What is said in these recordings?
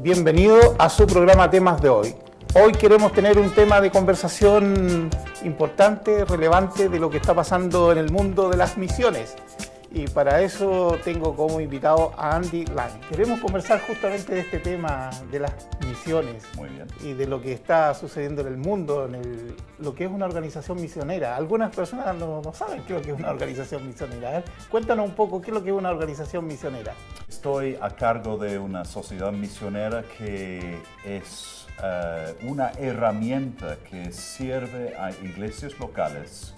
bienvenido a su programa Temas de hoy. Hoy queremos tener un tema de conversación importante, relevante de lo que está pasando en el mundo de las misiones. Y para eso tengo como invitado a Andy Lang. Queremos conversar justamente de este tema de las misiones. Muy bien. Y de lo que está sucediendo en el mundo, lo que es una organización misionera. Algunas personas no saben qué es lo que es una organización misionera. A ver, cuéntanos un poco qué es lo que es una organización misionera. Estoy a cargo de una sociedad misionera que es una herramienta que sirve a iglesias locales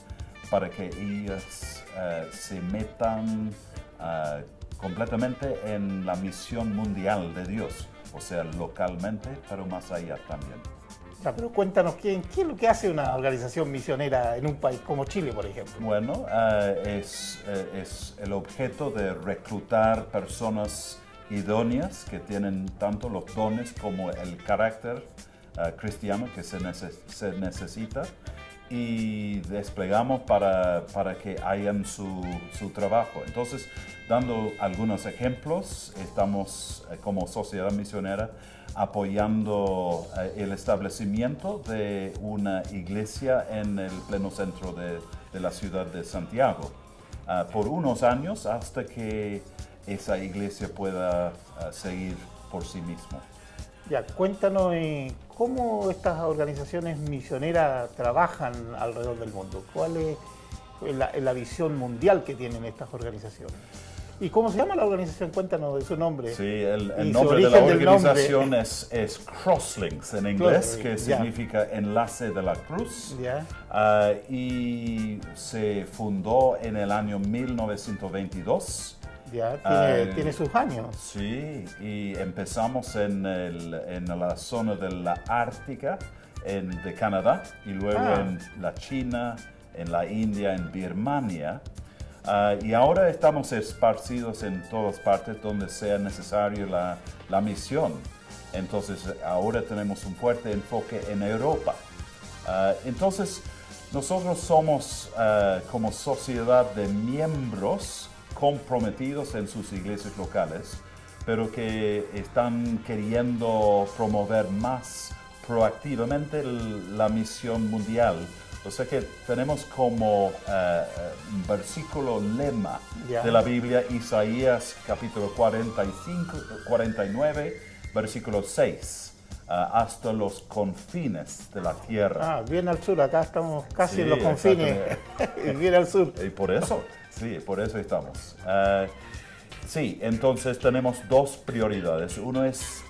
para que ellas se metan completamente en la misión mundial de Dios, o sea, localmente, pero más allá también. Ya, pero cuéntanos, ¿qué es lo que hace una organización misionera en un país como Chile, por ejemplo? Bueno, es el objeto de reclutar personas idóneas que tienen tanto los dones como el carácter cristiano que se necesita, y desplegamos para que hagan su trabajo. Entonces, dando algunos ejemplos, estamos como sociedad misionera apoyando el establecimiento de una iglesia en el pleno centro de la ciudad de Santiago por unos años hasta que esa iglesia pueda seguir por sí misma. Ya, cuéntanos cómo estas organizaciones misioneras trabajan alrededor del mundo. ¿Cuál es la visión mundial que tienen estas organizaciones? ¿Y cómo se llama la organización? Cuéntanos de su nombre. Sí, el nombre de la organización es Crosslinks en inglés, que significa enlace de la cruz. Y se fundó en el año 1922. Ya, tiene sus años. Sí, y empezamos en la zona de la Ártica, de Canadá, y luego en la China, en la India, en Birmania. Y ahora estamos esparcidos en todas partes donde sea necesario la misión. Entonces, ahora tenemos un fuerte enfoque en Europa. Entonces, nosotros somos como sociedad de miembros comprometidos en sus iglesias locales, pero que están queriendo promover más proactivamente la misión mundial. O sea que tenemos como un versículo lema de la Biblia, Isaías capítulo 49, versículo 6. Hasta los confines de la tierra. Bien al sur, acá estamos casi en los confines, bien al sur. Y por eso estamos. Sí, entonces tenemos dos prioridades. Uno es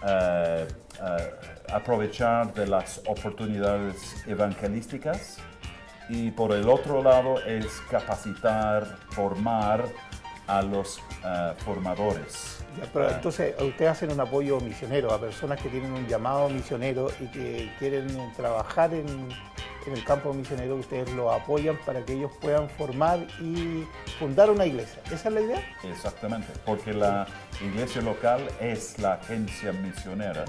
aprovechar de las oportunidades evangelísticas, y por el otro lado es capacitar, formar a los formadores. Pero entonces, ustedes hacen un apoyo misionero a personas que tienen un llamado misionero y que quieren trabajar en el campo misionero. Ustedes lo apoyan para que ellos puedan formar y fundar una iglesia. ¿Esa es la idea? Exactamente, porque la iglesia local es la agencia misionera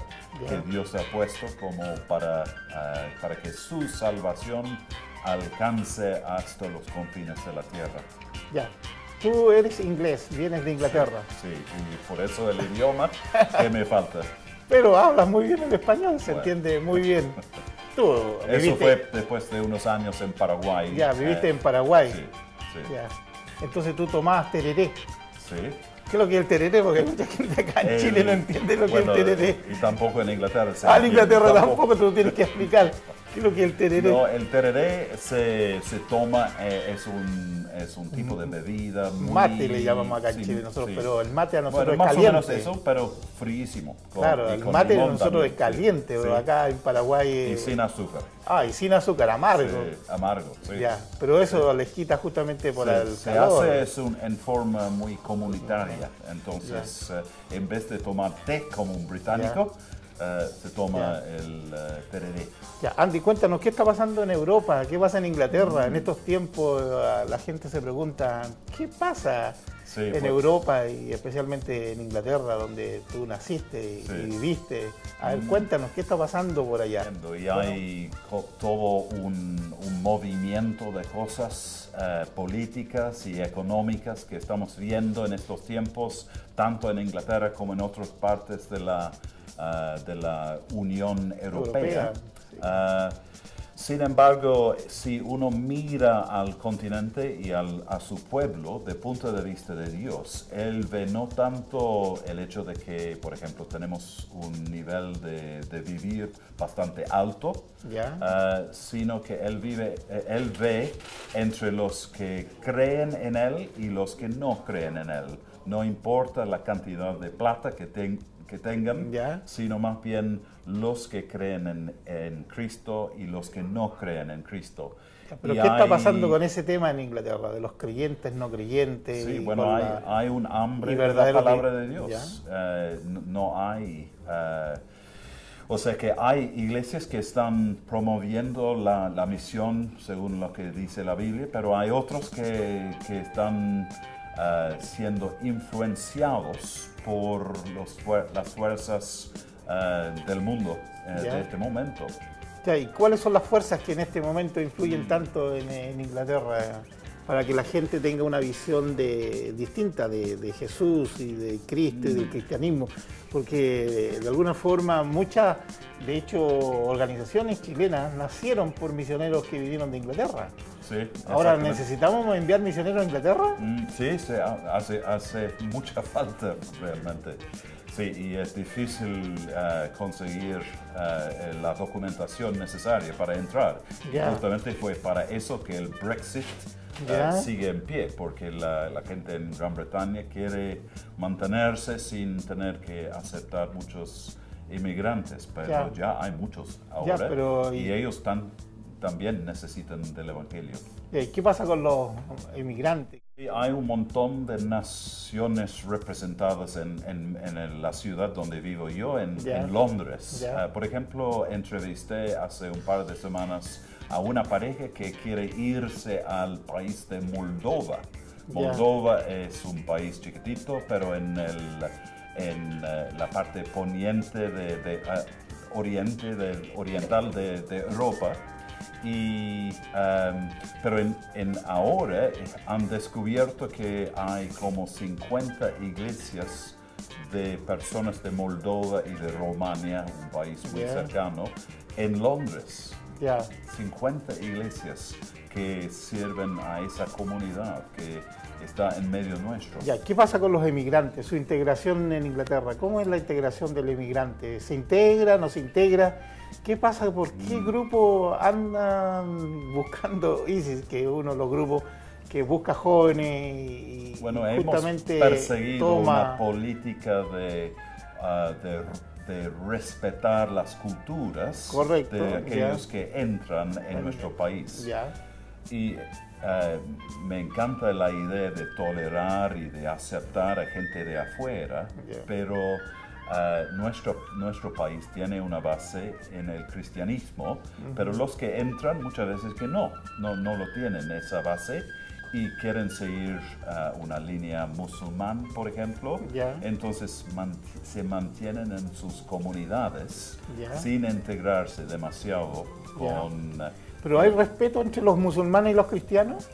que Dios ha puesto como para que su salvación alcance hasta los confines de la tierra. Ya. Tú eres inglés, vienes de Inglaterra. Sí, y por eso el idioma que me falta. Pero hablas muy bien el español, se entiende muy bien. Eso fue después de unos años en Paraguay. Ya, viviste en Paraguay. Sí. Ya. Entonces tú tomabas tereré. Sí. ¿Qué es lo que es el tereré? Porque mucha gente acá en Chile no entiende lo que es el tereré. Y tampoco en Inglaterra. En Inglaterra tampoco te lo tienes que explicar. ¿Qué es lo que es el tereré? No, el tereré se toma, es un tipo de bebida muy... Mate le llamamos acá en Chile nosotros, pero el mate a nosotros es más caliente. Más o menos eso, pero fríísimo. Claro, el mate de nosotros es caliente, pero acá en Paraguay... Y sin azúcar. Y sin azúcar, amargo. Sí, amargo, sí. Ya, pero eso les quita justamente por el calor. Se hace en forma muy comunitaria. Entonces, en vez de tomar té como un británico, se toma el tereré. Ya, Andy, cuéntanos, ¿qué está pasando en Europa? ¿Qué pasa en Inglaterra? En estos tiempos la gente se pregunta, ¿qué pasa en Europa y especialmente en Inglaterra, donde tú naciste y viviste? A ver, cuéntanos, ¿qué está pasando por allá? Y hay todo un movimiento de cosas políticas y económicas que estamos viendo en estos tiempos, tanto en Inglaterra como en otras partes de la de la Unión Europea. Europea, sí. Sin embargo, si uno mira al continente y a su pueblo desde el punto de vista de Dios, Él ve no tanto el hecho de que, por ejemplo, tenemos un nivel de vivir bastante alto, sino que Él ve entre los que creen en Él y los que no creen en Él. No importa la cantidad de plata que tengan, sino más bien los que creen en Cristo y los que no creen en Cristo. ¿Pero qué está pasando con ese tema en Inglaterra, de los creyentes, no creyentes? Sí, bueno, hay un hambre de la palabra de Dios. No hay... o sea que hay iglesias que están promoviendo la misión según lo que dice la Biblia, pero hay otros que están siendo influenciados por las fuerzas del mundo de este momento. ¿Y cuáles son las fuerzas que en este momento influyen tanto en Inglaterra para que la gente tenga una visión distinta de Jesús y de Cristo y del cristianismo? Porque de alguna forma muchas, de hecho, organizaciones chilenas nacieron por misioneros que vinieron de Inglaterra. Sí, ahora, ¿necesitamos enviar misioneros a Inglaterra? Sí, hace mucha falta realmente. Sí, y es difícil conseguir la documentación necesaria para entrar. Justamente fue para eso que el Brexit sigue en pie, porque la gente en Gran Bretaña quiere mantenerse sin tener que aceptar muchos inmigrantes, pero ya hay muchos ahora y ellos también necesitan del Evangelio. ¿Qué pasa con los inmigrantes? Hay un montón de naciones representadas en la ciudad donde vivo yo, en Londres. Por ejemplo, entrevisté hace un par de semanas a una pareja que quiere irse al país de Moldova. Moldova es un país chiquitito, pero en la parte poniente oriental de Europa. Pero ahora han descubierto que hay como 50 iglesias de personas de Moldova y de Rumania, un país muy cercano, en Londres. 50 iglesias que sirven a esa comunidad que está en medio nuestro. ¿Qué pasa con los emigrantes, su integración en Inglaterra? ¿Cómo es la integración del emigrante? ¿Se integra, no se integra? ¿Qué pasa? ¿Por qué grupo andan buscando ISIS, que es uno de los grupos que busca jóvenes y justamente hemos perseguido una política de respetar las culturas de aquellos que entran en nuestro país. Y me encanta la idea de tolerar y de aceptar a gente de afuera, pero nuestro país tiene una base en el cristianismo, pero los que entran muchas veces que no lo tienen esa base y quieren seguir una línea musulmán, por ejemplo, entonces se mantienen en sus comunidades sin integrarse demasiado con... ¿Pero hay respeto entre los musulmanes y los cristianos?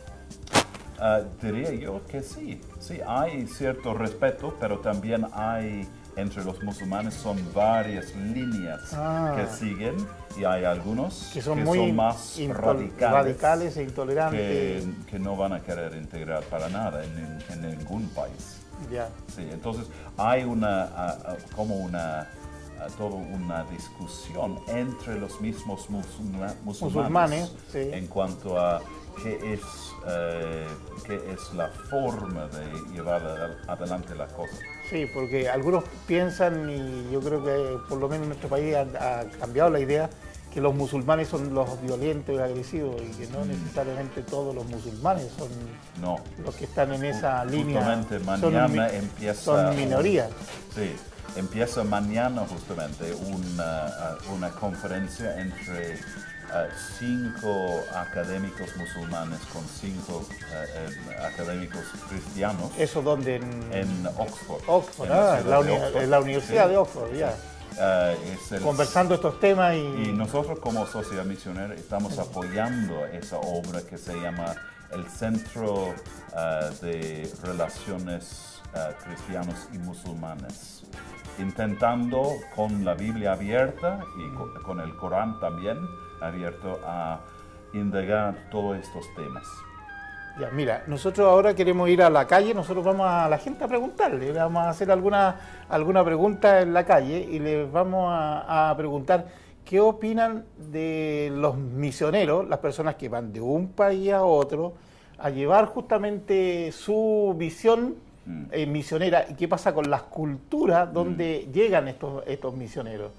Diría yo que sí, hay cierto respeto, pero también hay... Entre los musulmanes son varias líneas que siguen y hay algunos que son más radicales e intolerantes que no van a querer integrar para nada en ningún país. Sí, entonces hay toda una discusión entre los mismos musulmanes en cuanto a qué es la forma de llevar adelante la cosa. Sí, porque algunos piensan, y yo creo que por lo menos en nuestro país ha cambiado la idea, que los musulmanes son los violentos y agresivos, y que no necesariamente todos los musulmanes son los que están en esa línea. Justamente mañana son minorías. Sí, empieza mañana justamente una conferencia entre 5 académicos musulmanes con 5 académicos cristianos. ¿Eso dónde? En Oxford. En la Universidad de Oxford, conversando estos temas. Y nosotros como Sociedad Misionera estamos apoyando esa obra que se llama el Centro de Relaciones Cristianos y Musulmanes. intentando con la Biblia abierta y con el Corán también abierto a indagar todos estos temas. Ya, mira, nosotros ahora queremos ir a la calle, nosotros vamos a la gente a preguntarle, vamos a hacer alguna pregunta en la calle y les vamos a preguntar qué opinan de los misioneros, las personas que van de un país a otro, a llevar justamente su visión misionera y qué pasa con las culturas donde llegan estos misioneros.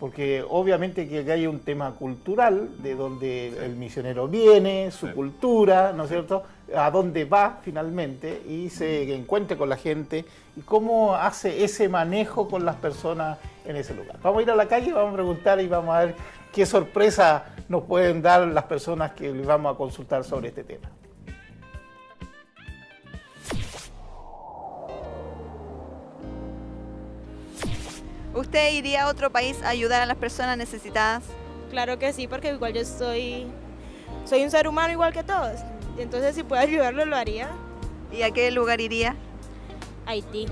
Porque obviamente que hay un tema cultural de donde el misionero viene, su cultura, ¿no es cierto?, a dónde va finalmente y se encuentre con la gente y cómo hace ese manejo con las personas en ese lugar. Vamos a ir a la calle, vamos a preguntar y vamos a ver qué sorpresa nos pueden dar las personas que les vamos a consultar sobre este tema. ¿Usted iría a otro país a ayudar a las personas necesitadas? Claro que sí, porque igual yo soy un ser humano igual que todos. Y entonces si puedo ayudarlo, lo haría. ¿Y a qué lugar iría? Haití.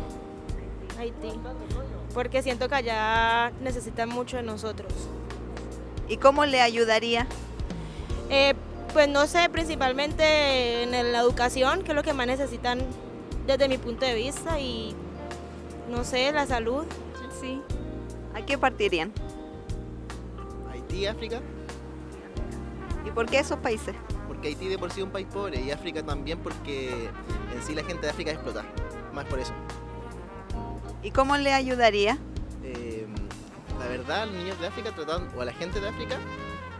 Porque siento que allá necesitan mucho de nosotros. ¿Y cómo le ayudaría? Pues no sé, principalmente en la educación, que es lo que más necesitan desde mi punto de vista, y no sé, la salud. Sí. ¿A qué partirían? Haití, África, ¿Y por qué esos países? porque Haití de por sí es un país pobre y África también porque en sí la gente de África explota, más por eso. ¿Y cómo le ayudaría? La verdad, los niños de África tratando, o a la gente de África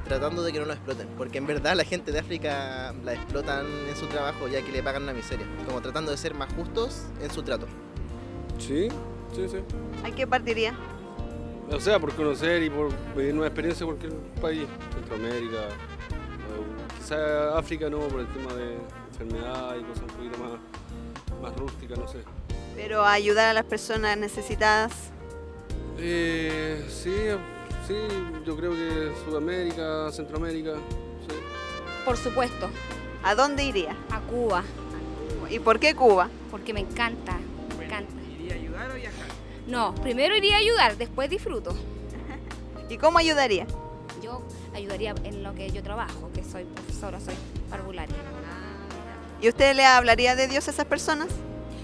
tratando de que no lo exploten, porque en verdad la gente de África la explotan en su trabajo ya que le pagan una miseria, como tratando de ser más justos en su trato. Sí. ¿A qué partiría? O sea, por conocer y por vivir nueva experiencia en cualquier país, Centroamérica, quizá África no, por el tema de enfermedad y cosas un poquito más rústicas, no sé. ¿Pero a ayudar a las personas necesitadas? Sí, yo creo que Sudamérica, Centroamérica, sí. Por supuesto, ¿A dónde iría? a Cuba, ¿Y por qué Cuba? porque me encanta, me encanta. ¿Iría a ayudar o viajar? No, primero iría a ayudar, después disfruto. ¿Y cómo ayudaría? Yo ayudaría en lo que yo trabajo, que soy profesora, soy parvularia. ¿Y usted le hablaría de Dios a esas personas?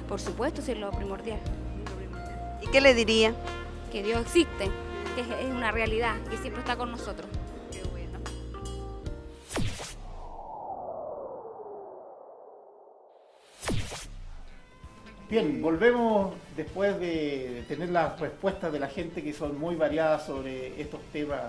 Por supuesto, sí es lo primordial, ¿Y qué le diría? que Dios existe, que es una realidad, que siempre está con nosotros. Qué bueno. Bien, volvemos después de tener las respuestas de la gente que son muy variadas sobre estos temas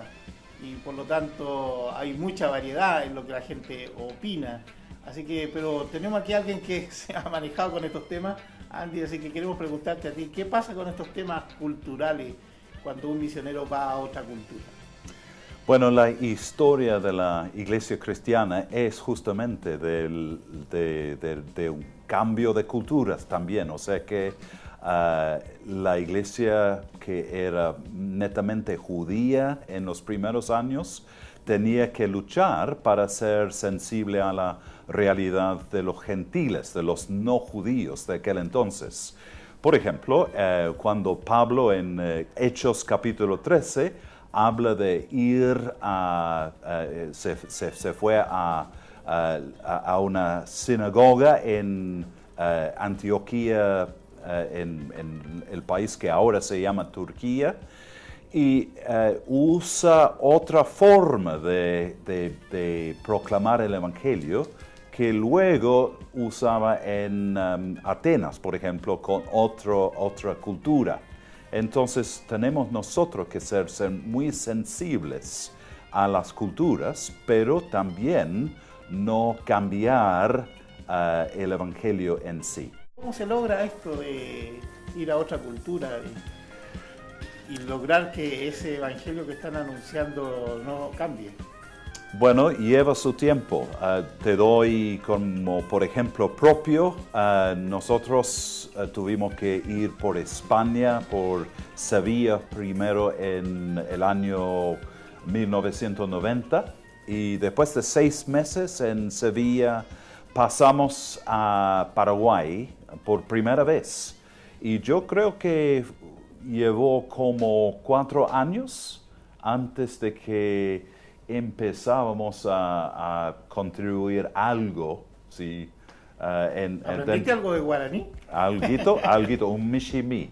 y por lo tanto hay mucha variedad en lo que la gente opina. Así que, pero tenemos aquí a alguien que se ha manejado con estos temas, Andy, así que queremos preguntarte a ti, ¿qué pasa con estos temas culturales cuando un misionero va a otra cultura? Bueno, la historia de la iglesia cristiana es justamente de un cambio de culturas también. O sea que la iglesia que era netamente judía en los primeros años tenía que luchar para ser sensible a la realidad de los gentiles, de los no judíos de aquel entonces. Por ejemplo, cuando Pablo en Hechos capítulo 13 habla de ir se fue a una sinagoga en Antioquía, en el país que ahora se llama Turquía, y usa otra forma de proclamar el Evangelio que luego usaba en Atenas, por ejemplo, con otra cultura. Entonces tenemos nosotros que ser muy sensibles a las culturas, pero también no cambiar el Evangelio en sí. ¿Cómo se logra esto de ir a otra cultura y lograr que ese evangelio que están anunciando no cambie? Bueno, lleva su tiempo. Te doy como por ejemplo propio. Nosotros tuvimos que ir por España, por Sevilla primero en el año 1990 y después de 6 meses en Sevilla pasamos a Paraguay por primera vez. Y yo creo que llevó como 4 años antes de que empezábamos a contribuir algo, ¿sí? ¿Aprendiste algo de guaraní? Alguito, un mishimi.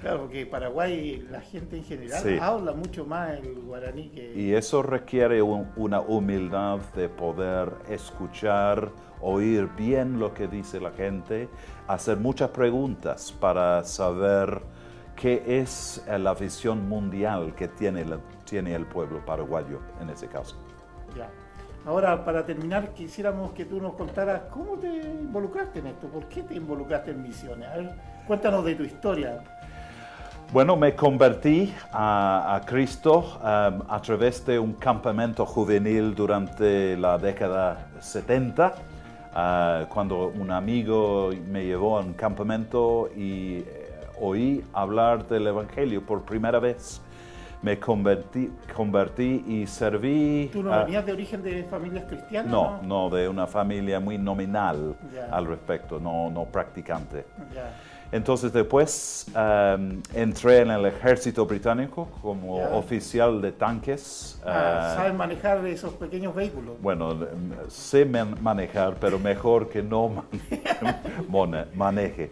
Claro, porque Paraguay, la gente en general Sí. habla mucho más el guaraní que... Y eso requiere una humildad de poder escuchar, oír bien lo que dice la gente, hacer muchas preguntas para saber qué es la visión mundial que tiene el pueblo paraguayo en ese caso. Ya. Ahora, para terminar, quisiéramos que tú nos contaras cómo te involucraste en esto, por qué te involucraste en misiones. A ver, cuéntanos de tu historia. Bueno, me convertí a Cristo a través de un campamento juvenil durante la década 70, cuando un amigo me llevó a un campamento y oí hablar del Evangelio por primera vez. Me convertí y serví... ¿Tú no venías de origen de familias cristianas? No, de una familia muy nominal Ya. al respecto, no practicante. Ya. Entonces después entré en el ejército británico como Ya. oficial de tanques. ¿Sabes manejar esos pequeños vehículos? Bueno, sé manejar, pero mejor que no maneje.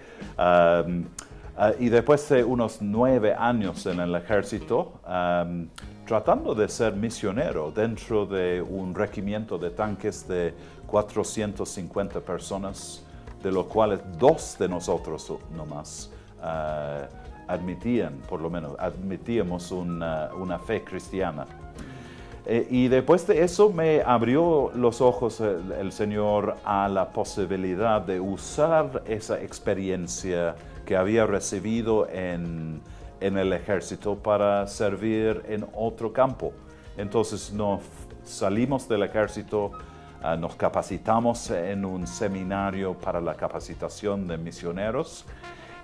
Y después de unos 9 años en el ejército, tratando de ser misionero dentro de un regimiento de tanques de 450 personas, de los cuales 2 de nosotros nomás admitíamos una fe cristiana. Y después de eso me abrió los ojos el Señor a la posibilidad de usar esa experiencia que había recibido en el ejército para servir en otro campo. Entonces nos salimos del ejército, nos capacitamos en un seminario para la capacitación de misioneros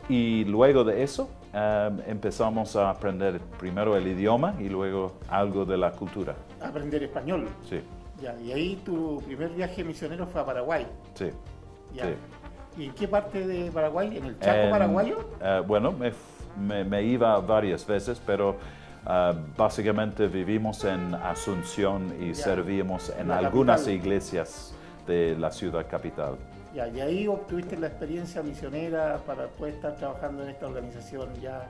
y luego de eso empezamos a aprender primero el idioma y luego algo de la cultura. Aprender español. Sí, Ya. Y ahí tu primer viaje misionero fue a Paraguay. sí. Ya. Sí. ¿Y en qué parte de Paraguay? ¿En el Chaco paraguayo? Bueno, me iba varias veces, pero básicamente vivimos en Asunción y Ya. servíamos en La algunas capital. iglesias de la ciudad capital. Ya, y ahí obtuviste la experiencia misionera para poder estar trabajando en esta organización ya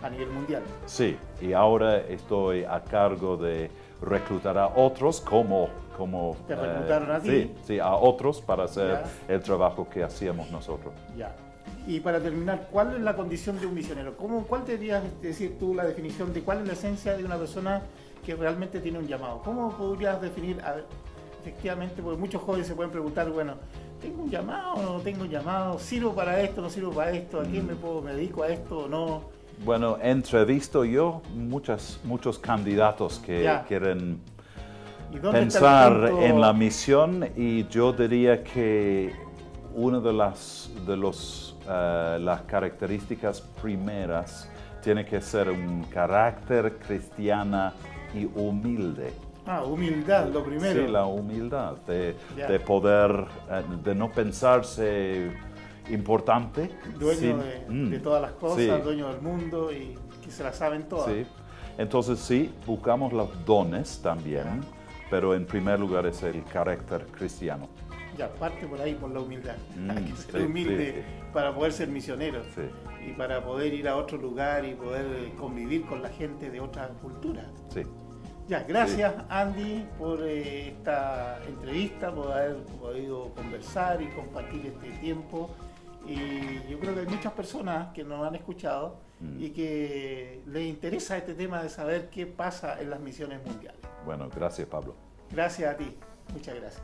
a nivel mundial. Sí, y ahora estoy a cargo de reclutar a otros como ¿Te reclutaron a ti? Sí, a otros para hacer Ya. el trabajo que hacíamos nosotros. Ya. Y para terminar, ¿cuál es la condición de un misionero? ¿Cuál deberías decir tú la definición de cuál es la esencia de una persona que realmente tiene un llamado? ¿Cómo podrías definir, efectivamente, porque muchos jóvenes se pueden preguntar, bueno, ¿tengo un llamado o no tengo un llamado? ¿Sirvo para esto o no sirvo para esto? ¿A quién me dedico a esto o no? Bueno, entrevisto yo muchos candidatos que Ya. quieren ¿Y dónde está el pensar punto? en la misión y yo diría que una de las características primeras tiene que ser un carácter cristiana y humilde. Humildad, lo primero. Sí, la humildad Ya. de poder, de no pensarse importante. Dueño de todas las cosas, Sí. dueño del mundo y que se las saben todas. Sí. Entonces sí, buscamos los dones también, pero en primer lugar es el carácter cristiano. Ya, parte por ahí, por la humildad. Hay que ser sí, humilde sí. para poder ser misionero Sí. y para poder ir a otro lugar y poder convivir con la gente de otra cultura. Sí. Ya, gracias Andy por esta entrevista, por haber podido conversar y compartir este tiempo. Y yo creo que hay muchas personas que nos han escuchado y que les interesa este tema de saber qué pasa en las misiones mundiales. Bueno, gracias Pablo. Gracias a ti, muchas gracias.